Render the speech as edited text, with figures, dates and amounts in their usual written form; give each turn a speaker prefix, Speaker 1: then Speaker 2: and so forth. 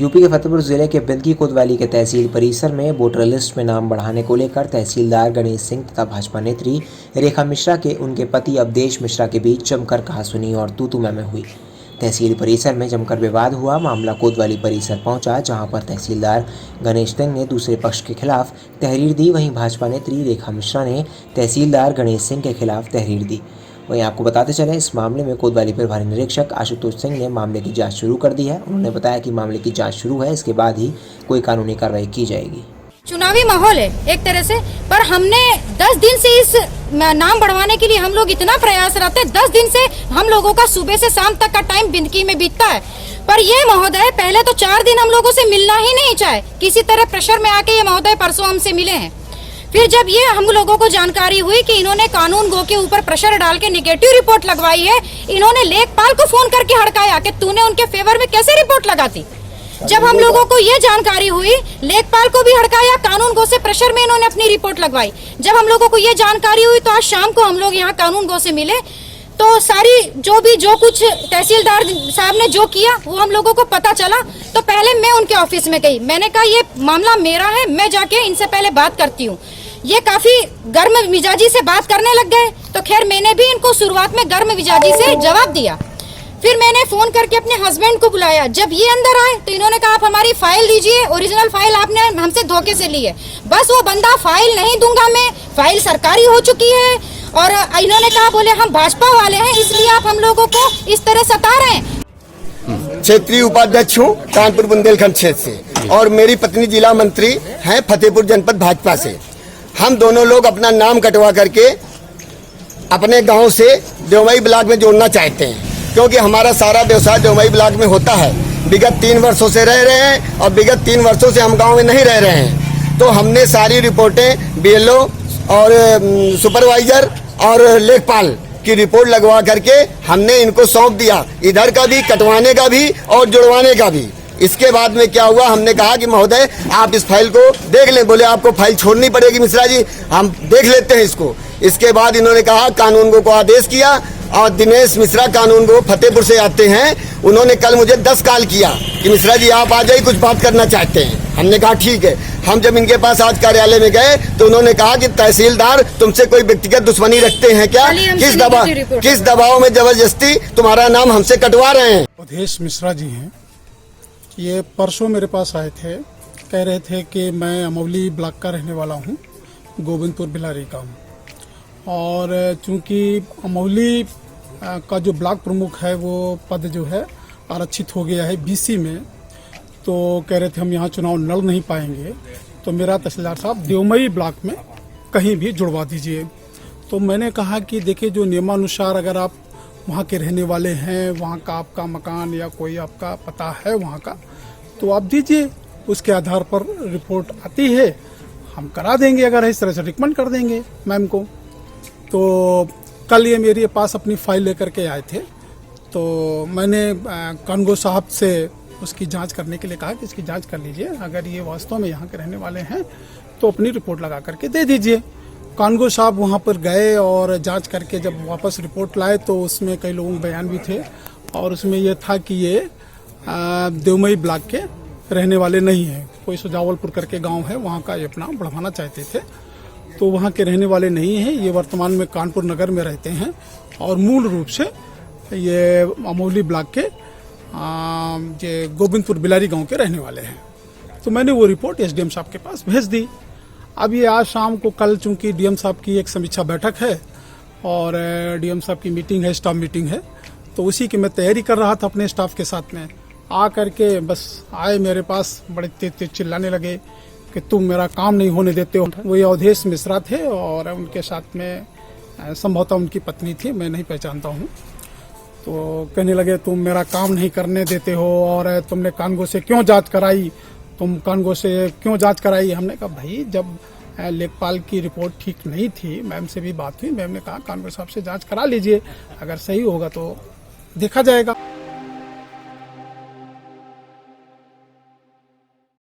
Speaker 1: UP के फतेहपुर जिले के बिंदकी कोतवाली के तहसील परिसर में वोटर लिस्ट में नाम बढ़ाने को लेकर तहसीलदार गणेश सिंह तथा भाजपा नेत्री रेखा मिश्रा के उनके पति अवधेश मिश्रा के बीच जमकर कहासुनी और तू-तू मैं हुई। तहसील परिसर में जमकर विवाद हुआ। मामला कोतवाली परिसर पहुंचा, जहां पर तहसीलदार गणेश सिंह ने दूसरे पक्ष के खिलाफ तहरीर दी। वहीं भाजपा नेत्री रेखा मिश्रा ने तहसीलदार गणेश सिंह के खिलाफ तहरीर दी। वहीं आपको बताते चले, इस मामले में कोतवाली प्रभारी निरीक्षक आशुतोष सिंह ने मामले की जांच शुरू कर दी है। उन्होंने बताया कि मामले की जांच शुरू है, इसके बाद ही कोई कानूनी कार्रवाई की जाएगी।
Speaker 2: चुनावी माहौल है एक तरह से, पर हमने 10 दिन से इस नाम बढ़वाने के लिए हम लोग इतना प्रयासरत है। 10 दिन से हम लोगों का सुबह से शाम तक का टाइम बिंदकी में बीतता है। पर ये महोदय पहले तो 4 दिन हम लोगों से मिलना ही नहीं चाहे, किसी तरह प्रेशर में आके ये महोदय परसों हमसे मिले हैं। फिर जब ये हम लोगों को जानकारी हुई कि इन्होंने कानून गो के ऊपर प्रेशर डाल के नेगेटिव रिपोर्ट लगवाई है, इन्होंने लेखपाल को फोन करके हड़काया कि तूने उनके फेवर में कैसे रिपोर्ट लगाती। जब हम लोगों को ये जानकारी हुई, लेखपाल को भी हड़काया, कानून गो से प्रेशर में इन्होंने अपनी रिपोर्ट लगवाई। जब हम लोगों को ये जानकारी हुई तो आज शाम को हम लोग यहाँ कानून गो से मिले, तो सारी जो कुछ तहसीलदार साहब ने जो किया वो हम लोगों को पता चला। तो पहले मैं उनके ऑफिस में गई, मैंने कहा ये मामला मेरा है, मैं जाके इनसे पहले बात करती हूँ। ये काफी गर्म मिजाजी से बात करने लग गए, तो खैर मैंने भी इनको शुरुआत में गर्म मिजाजी से जवाब दिया। फिर मैंने फोन करके अपने हस्बैंड को बुलाया। जब ये अंदर आए तो इन्होंने कहा आप हमारी फाइल दीजिए, ओरिजिनल फाइल आपने हमसे धोखे से ली है। बस वो बंदा फाइल नहीं दूंगा मैं, फाइल सरकारी हो चुकी है। और इन्होंने कहा बोले हम भाजपा वाले हैं इसलिए आप हम लोगों को इस तरह सता रहे हैं।
Speaker 3: क्षेत्रीय उपाध्यक्ष हूँ कानपुर बुंदेलखंड क्षेत्र से, और मेरी पत्नी जिला मंत्री हैं फतेहपुर जनपद भाजपा से। हम दोनों लोग अपना नाम कटवा करके अपने गांव से देवमई ब्लॉक में जोड़ना चाहते हैं, क्योंकि हमारा सारा व्यवसाय देवमई ब्लॉक में होता है। विगत 3 वर्षों से रह रहे हैं और विगत 3 वर्षों से हम गांव में नहीं रह रहे हैं। तो हमने सारी रिपोर्टें बीएलओ और सुपरवाइजर और लेखपाल की रिपोर्ट लगवा करके हमने इनको सौंप दिया, इधर का भी कटवाने का भी और जुड़वाने का भी। इसके बाद में क्या हुआ, हमने कहा कि महोदय आप इस फाइल को देख लें। बोले आपको फाइल छोड़नी पड़ेगी मिश्रा जी, हम देख लेते हैं इसको। इसके बाद इन्होंने कहा कानून गो को आदेश किया, और दिनेश मिश्रा कानून गो फतेहपुर से आते हैं। उन्होंने कल मुझे 10 कॉल किया कि मिश्रा जी आप आ जाइए, कुछ बात करना चाहते हैं। हमने कहा ठीक है। हम जब इनके पास आज कार्यालय में गए तो उन्होंने कहा कि तहसीलदार तुमसे कोई व्यक्तिगत दुश्मनी रखते हैं क्या, किस दबाव में जबरदस्ती तुम्हारा नाम हमसे कटवा रहे हैं।
Speaker 4: अवधेश मिश्रा जी हैं, ये परसों मेरे पास आए थे, कह रहे थे कि मैं अमौली ब्लॉक का रहने वाला हूँ, गोविंदपुर बिलारी का हूँ। और चूंकि अमौली का जो ब्लॉक प्रमुख है वो पद जो है आरक्षित हो गया है बीसी में, तो कह रहे थे हम यहाँ चुनाव लड़ नहीं पाएंगे, तो मेरा तहसीलदार साहब देवमई ब्लॉक में कहीं भी जुड़वा दीजिए। तो मैंने कहा कि देखिए जो नियमानुसार अगर आप वहाँ के रहने वाले हैं, वहाँ का आपका मकान या कोई आपका पता है वहाँ का, तो आप दीजिए, उसके आधार पर रिपोर्ट आती है हम करा देंगे, अगर इस तरह से रिकमेंड कर देंगे मैम को। तो कल ये मेरे पास अपनी फाइल लेकर के आए थे, तो मैंने कानगो साहब से उसकी जांच करने के लिए कहा कि इसकी जांच कर लीजिए, अगर ये वास्तव में यहाँ के रहने वाले हैं तो अपनी रिपोर्ट लगा करके दे दीजिए। कानगो साहब वहाँ पर गए और जांच करके जब वापस रिपोर्ट लाए तो उसमें कई लोगों के बयान भी थे, और उसमें यह था कि ये देवमई ब्लॉक के रहने वाले नहीं हैं, कोई सुजावलपुर करके गांव है वहाँ का ये अपना बढ़वाना चाहते थे, तो वहाँ के रहने वाले नहीं हैं। ये वर्तमान में कानपुर नगर में रहते हैं और मूल रूप से ये अमौली ब्लॉक के ये गोविंदपुर बिलारी गांव के रहने वाले हैं। तो मैंने वो रिपोर्ट एसडीएम साहब के पास भेज दी। अब ये आज शाम को, कल चूँकि डीएम साहब की एक समीक्षा बैठक है और डीएम साहब की मीटिंग है, स्टाफ मीटिंग है, तो उसी की मैं तैयारी कर रहा था अपने स्टाफ के साथ में। आ करके बस आए मेरे पास, बड़े तेज चिल्लाने लगे कि तुम मेरा काम नहीं होने देते हो। वो ये अवधेश मिश्रा थे और उनके साथ में संभवतः उनकी पत्नी थी, मैं नहीं पहचानता हूँ। तो कहने लगे तुम मेरा काम नहीं करने देते हो और तुमने कानगो से क्यों जांच कराई, तुम कानगो से क्यों जांच कराई। हमने कहा भाई जब लेखपाल की रिपोर्ट ठीक नहीं थी, मैम से भी बात हुई, मैम ने कहा कानगो साहब से जांच करा लीजिए, अगर सही होगा तो देखा जाएगा।